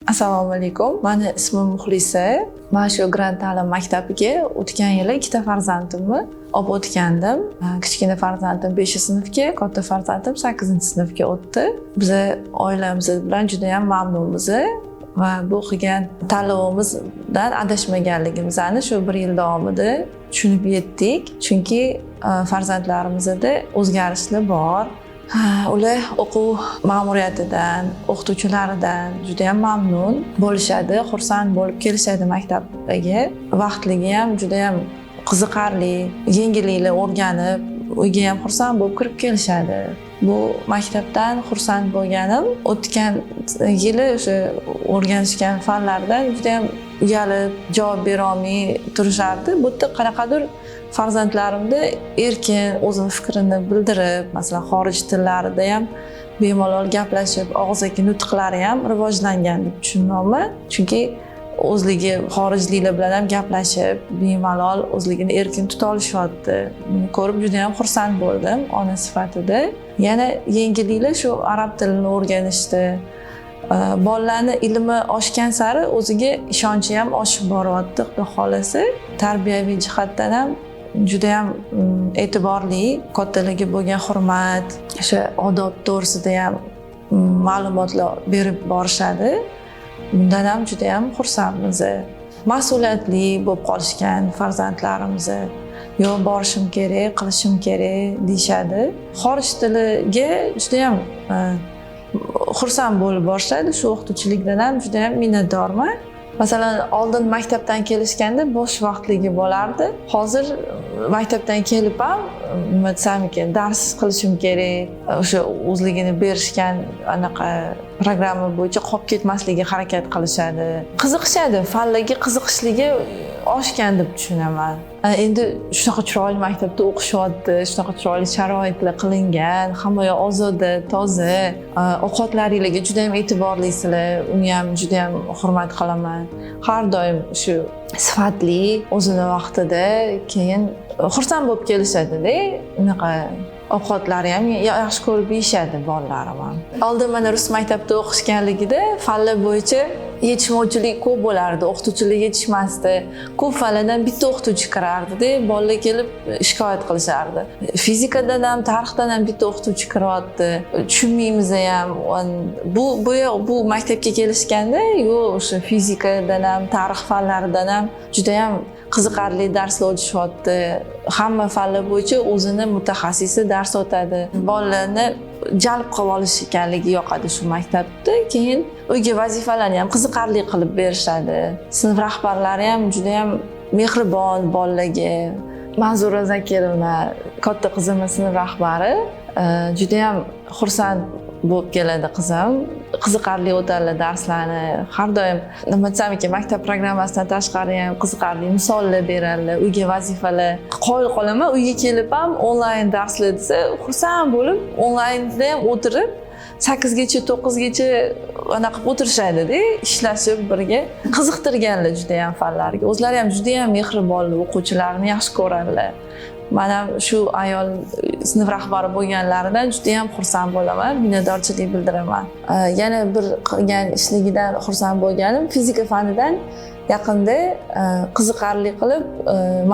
Assalomu alaykum. Meni ismim Muxlisa. Men shu Grant ta'lim maktabiga o'tgan yili ikkita farzandimni olib o'tgandim. Kichkina farzandim 5-sinfga, katta farzandim 8-sinfga o'tdi. Biz oilamiz bilan juda ham mamnunmiz va bu qilgan tanlovimizdan adashmaganligimizni shu 1 yil davomida tushunib yetdik. Chunki farzandlarimizda o'zgarishlar bor. Ular o'quv ma'muriyatidan, o'qituvchilaridan juda ham mamnun bo'lishadi, xursand bo'lib kelishadi maktabga. Vaqtligi ham juda ham qiziqarli, yengilliklar o'rganib, uyga ham xursand bo'lib kirib kelishadi. Bu maktabdan xursand bo'lganim, o'tgan yili o'sha o'rganishgan fanlardan juda ham uyalib, javob bera olmay turishardi. Bu yerda qanaqadir farzandlarimda erkin o'zini fikrini bildirib, masalan, xorij tillarida ham bemalol gaplashib, og'zaki nutqlari ham rivojlangan deb tushunyapman. Chunki o'zligi xorijliklar bilan ham gaplashib, bemalol o'zligini erkin tuta olishyapti. Buni ko'rib juda ham xursand bo'ldim ona sifatida. Yana yengilliklar shu arab tilini o'rganishda. Bolalarni ilmi oshgan sari o'ziga ishonchi ham oshib boryapti, xudo xolasa. Tarbiyaviy jihatdan ham juda ham e'tiborli, kattalarga bo'lgan hurmat, o'sha odob to'g'risida ham ma'lumotlar berib borishadi. Bundan ham juda ham xursandmiz. Mas'uliyatli bo'lib qolishgan farzandlarimiz. Yo, borishim kerak, qilishim kerak deyshadi. Xorij tiliga juda ham xursand bo'lib borishadi. Shu o'qituvchilikdan ham juda ham minnatdorman. Masalan, oldin maktabdan kelishganda bo'sh vaqtligi bo'lardi. Hozir maktabdan kelib ham nima desam ekan, dars qilishim kerak. O'sha o'zligini berishgan anaqa programma bo'yicha qolib ketmasligiga harakat qilishadi. Qiziqishadi, fanlarga qiziqishligi oshgan deb tushunaman. Endi shunaqa chiroyli maktabda o'qishyapti, shunaqa chiroyli sharoitlar qilingan, hamma yoq ozoda, toza, ovqatlaringizga juda ham e'tiborlisizlar, uni ham juda ham hurmat qilaman. Har doim shu sifatli, o'zini vaqtida, keyin xursand bo'lib kelishadi-da, unaqa ovqatlari ham yaxshi ko'rib yeyishadi bolalarim ham. Oldin mana rus maktabida o'qishganligida fanlar bo'yicha yetishmovchilik ko'p bo'lardi, o'qituvchilar yetishmasdi. Ko'p fanlardan bitta o'qituvchi kirardi-da, bolalar kelib shikoyat qilishardi. Fizikadan ham, tarixdan ham bitta o'qituvchi kiryapti. Tushunmaymiz ham. Bu maktabga kelishganda, yo'q, o'sha fizikadan ham, tarix fanlaridan ham juda ham qiziqarli darslar o'tishyapti. Hamma fanlar bo'yicha o'zini mutaxassisi dars o'tadi. Bolalarni jalb qilib olish ekanligi yoqadi shu maktabda. Keyin uyga vazifalarni ham qiziqarli qilib berishadi. Sinf rahbarlari ham juda ham mehribon bolalarga. Manzura Zakirovna, katta qizimning sinf rahbari, juda ham xursand bo'lib keladi qizim. Qiziqarli o'tadilar darslarni. Har doim nima desam ekan, maktab programmasidan tashqari ham qiziqarli misollar beradilar, uyga vazifalar. Qoyil qolaman, uyga kelib ham onlayn darslar desa, xursand bo'lib, onlaynda ham o'tirib 8 gacha, 9 gacha anaqa o'tirishadi-da, ishlashib birga. Qiziqtirganlar juda ham fanlarga. O'zlari ham juda ham mehribonlar, o'quvchilarni yaxshi ko'radilar. Men ham shu ayol sinf rahbari bo'lganlaridan juda ham xursand bo'laman, minnatdorchilik bildiraman. Yana bir qilgan ishligidan xursand bo'lganim, fizika fanidan yaqinda qiziqarli qilib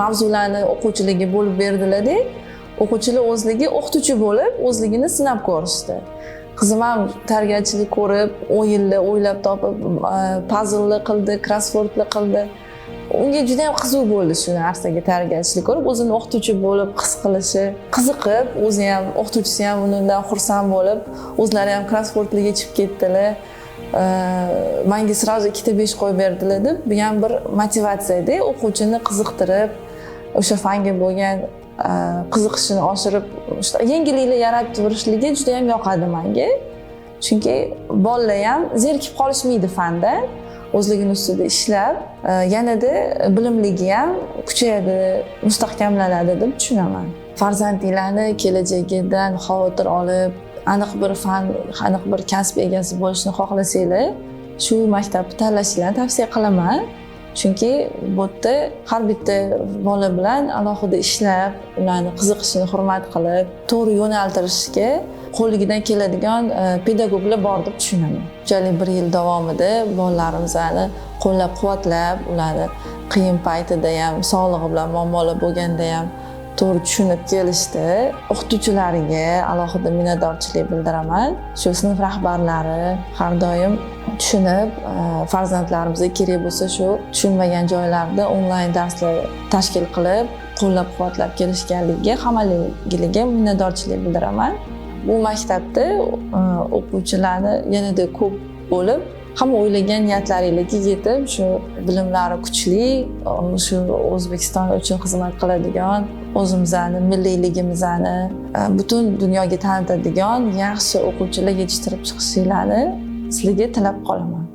mavzularni o'quvchilarga bo'lib berdilar-da. O'quvchilar o'zligi o'qituvchi bo'lib, o'zligini sinab ko'rishdi. Qizim ham tarbiyachilik ko'rib, o'yinlar o'ylab topib, puzzle'lar qildi, crosswordlar qildi. Unga juda ham qiziq bo'ldi shu narsaga tarbiyachilik ko'rib, o'zini o'qituvchi bo'lib his qilishi, qiziqib, o'zi ham o'qituvchisi ham undan xursand bo'lib, o'zlari ham crosswordlarga chiqib ketdilar. Menga sразу 2-5 qo'yib berdilar deb, bu ham bir motivatsiya-da, o'quvchini qiziqtirib, o'sha fanga bo'lgan qiziqishini oshirib, yengilliklar yaratib turishligi juda ham yoqadi menga. Chunki bolalar ham zerikib qolishmaydi fanda. O'zligini ustida ishlab, yanada bilimligi ham kuchayadi, mustahkamlanadi deb tushunaman. Farzandinglarni kelajagidan xavotir olib, aniq bir fan, aniq bir kasb egasi bo'lishni xohlasanglar, shu maktabni tanlashinglarni tavsiya qilaman. chunki bu yerda har bitta bola bilan alohida ishlab ularni qiziqishini hurmat qilib to'g'ri yo'naltirishga qo'lidan keladigan pedagoglar bor deb tushunaman. Jali 1 yil davomida bolalarimizni qo'llab-quvvatlab, ularni qiyin paytida ham, sog'lig'i bilan muammolar bo'lganda ham to'g'ri tushunib kelishdi. O'qituvchilariga alohida minnatdorchilik bildiraman. Shu sinf rahbarlari har doim tushunib, farzandlarimizga kerak bo'lsa shu tushunmagan joylarda onlayn darslar tashkil qilib, qo'llab-quvvatlab kelishganligiga, hammaligiga minnatdorchilik bildiraman. Bu maktabda o'quvchilarni yanada ko'p bo'lib, hamma o'ylagan niyatlaringizga yetib, shu bilimlari kuchli, shu O'zbekiston uchun xizmat qiladigan, o'zimizni, milliyligimizni butun dunyoga tanitadigan yaxshi o'quvchilar yetishtirib chiqishinglarni sizlarga tilab qolaman.